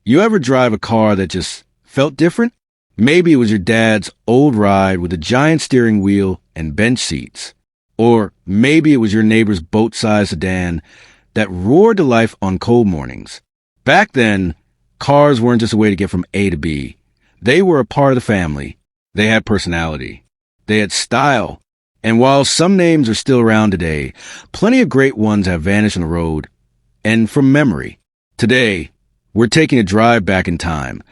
You ever drive a car that just felt different? Maybe it was your dad's old ride with a giant steering wheel and bench seats. Or maybe it was your neighbor's boat-sized sedan that roared to life on cold mornings. Back then, cars weren't just a way to get from A to B. They were a part of the family. They had personality. They had style. And while some names are still around today, plenty of great ones have vanished on the road and from memory. Today, we're taking a drive back in time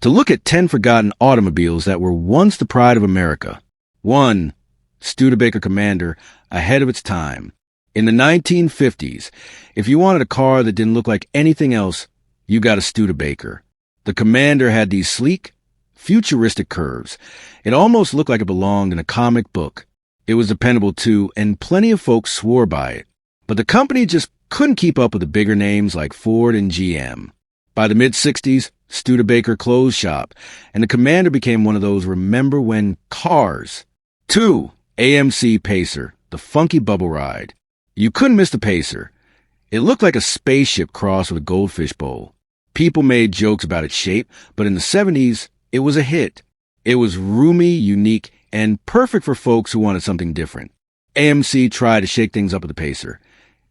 to look at 10 forgotten automobiles that were once the pride of America. 1. Studebaker Commander, ahead of its time. In the 1950s, if you wanted a car that didn't look like anything else, you got a Studebaker. The Commander had these sleek, futuristic curves. It almost looked like it belonged in a comic book. It was dependable too, and plenty of folks swore by it. But the company just couldn't keep up with the bigger names like Ford and GM. By the mid-60s, Studebaker closed shop, and the Commander became one of those remember when cars. 2. AMC Pacer, the funky bubble ride. You couldn't miss the Pacer. It looked like a spaceship crossed with a goldfish bowl. People made jokes about its shape, but in the 70s, it was a hit. It was roomy, unique, and perfect for folks who wanted something different. AMC tried to shake things up with the Pacer,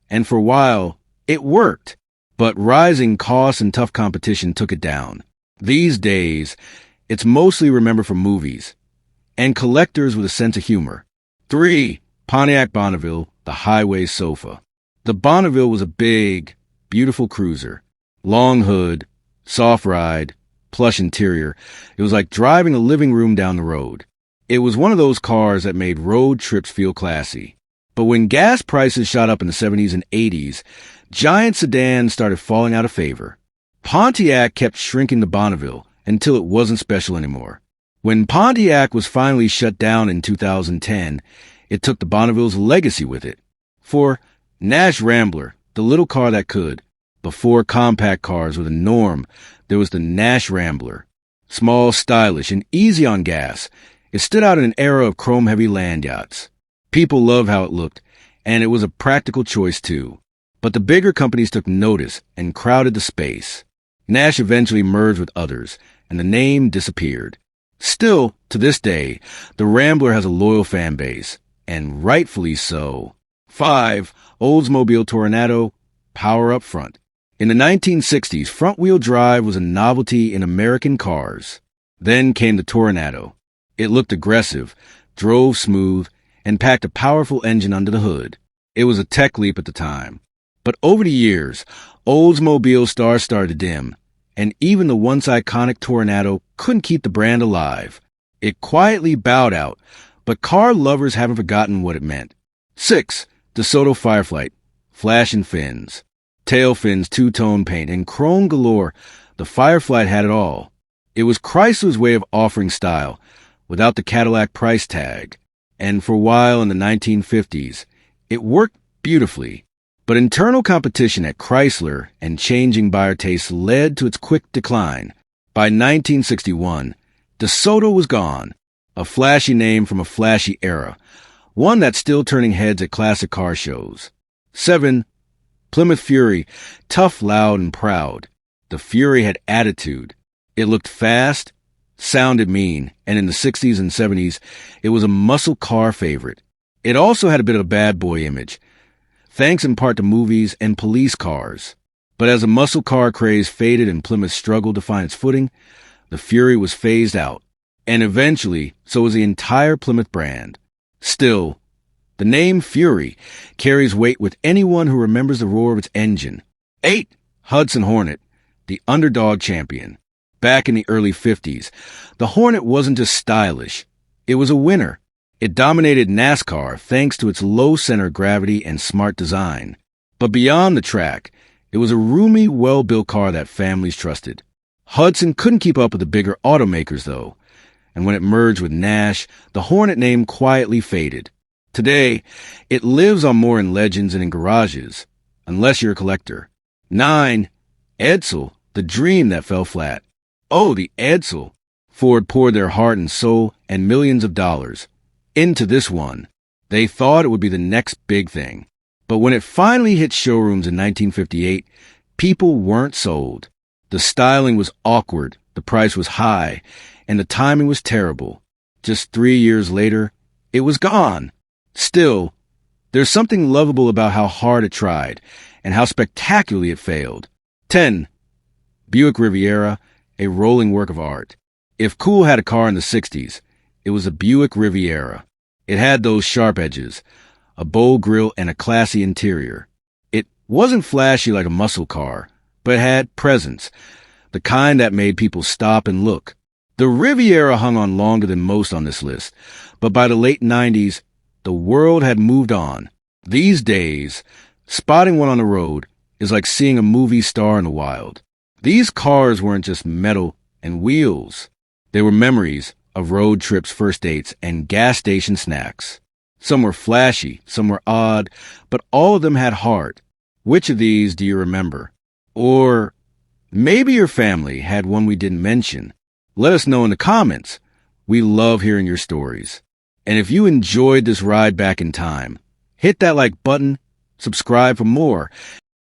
and for a while, it worked. But rising costs and tough competition took it down. These days, it's mostly remembered from movies and collectors with a sense of humor. 3. Pontiac Bonneville, the highway sofa. The Bonneville was a big, beautiful cruiser. Long hood, soft ride, plush interior. It was like driving a living room down the road. It was one of those cars that made road trips feel classy. But when gas prices shot up in the 70s and 80s, giant sedans started falling out of favor. Pontiac kept shrinking the Bonneville until it wasn't special anymore. When Pontiac was finally shut down in 2010, it took the Bonneville's legacy with it. For Nash Rambler, the little car that could, before compact cars were the norm, there was the Nash Rambler. Small, stylish, and easy on gas, it stood out in an era of chrome-heavy land yachts. People loved how it looked, and it was a practical choice too. But the bigger companies took notice and crowded the space. Nash eventually merged with others, and the name disappeared. Still, to this day, the Rambler has a loyal fan base, and rightfully so. 5. Oldsmobile Toronado, power up front. In the 1960s, front-wheel drive was a novelty in American cars. Then came the Toronado. It looked aggressive, drove smooth, and packed a powerful engine under the hood. It was a tech leap at the time. But over the years, Oldsmobile stars started to dim, and even the once iconic Toronado couldn't keep the brand alive. It quietly bowed out, but car lovers haven't forgotten what it meant. 6. DeSoto Fireflight, flashing fins. Tail fins, two-tone paint, and chrome galore. The Fireflight had it all. It was Chrysler's way of offering style, without the Cadillac price tag. And for a while in the 1950s, it worked beautifully. But internal competition at Chrysler and changing buyer tastes led to its quick decline. By 1961, DeSoto was gone, a flashy name from a flashy era, one that's still turning heads at classic car shows. 7. Plymouth Fury, tough, loud, and proud. The Fury had attitude. It looked fast, sounded mean, and in the 60s and 70s, it was a muscle car favorite. It also had a bit of a bad boy image, thanks in part to movies and police cars. But as the muscle car craze faded and Plymouth struggled to find its footing, the Fury was phased out. And eventually, so was the entire Plymouth brand. Still, the name Fury carries weight with anyone who remembers the roar of its engine. 8. Hudson Hornet, the underdog champion. Back in the early 50s, the Hornet wasn't just stylish. It was a winner. It dominated NASCAR thanks to its low center of gravity and smart design. But beyond the track, it was a roomy, well-built car that families trusted. Hudson couldn't keep up with the bigger automakers, though. And when it merged with Nash, the Hornet name quietly faded. Today, it lives on more in legends and in garages, unless you're a collector. 9. Edsel, the dream that fell flat. Oh, the Edsel. Ford poured their heart and soul and millions of dollars into this one. They thought it would be the next big thing. But when it finally hit showrooms in 1958, people weren't sold. The styling was awkward, the price was high, and the timing was terrible. Just 3 years later, it was gone. Still, there's something lovable about how hard it tried and how spectacularly it failed. 10. Buick Riviera, a rolling work of art. If cool had a car in the 60s, it was a Buick Riviera. It had those sharp edges, a bold grille, and a classy interior. It wasn't flashy like a muscle car, but it had presence, the kind that made people stop and look. The Riviera hung on longer than most on this list, but by the late 90s, the world had moved on. These days, spotting one on the road is like seeing a movie star in the wild. These cars weren't just metal and wheels. They were memories of road trips, first dates, and gas station snacks. Some were flashy, some were odd, but all of them had heart. Which of these do you remember? Or maybe your family had one we didn't mention. Let us know in the comments. We love hearing your stories. And if you enjoyed this ride back in time, hit that like button, subscribe for more,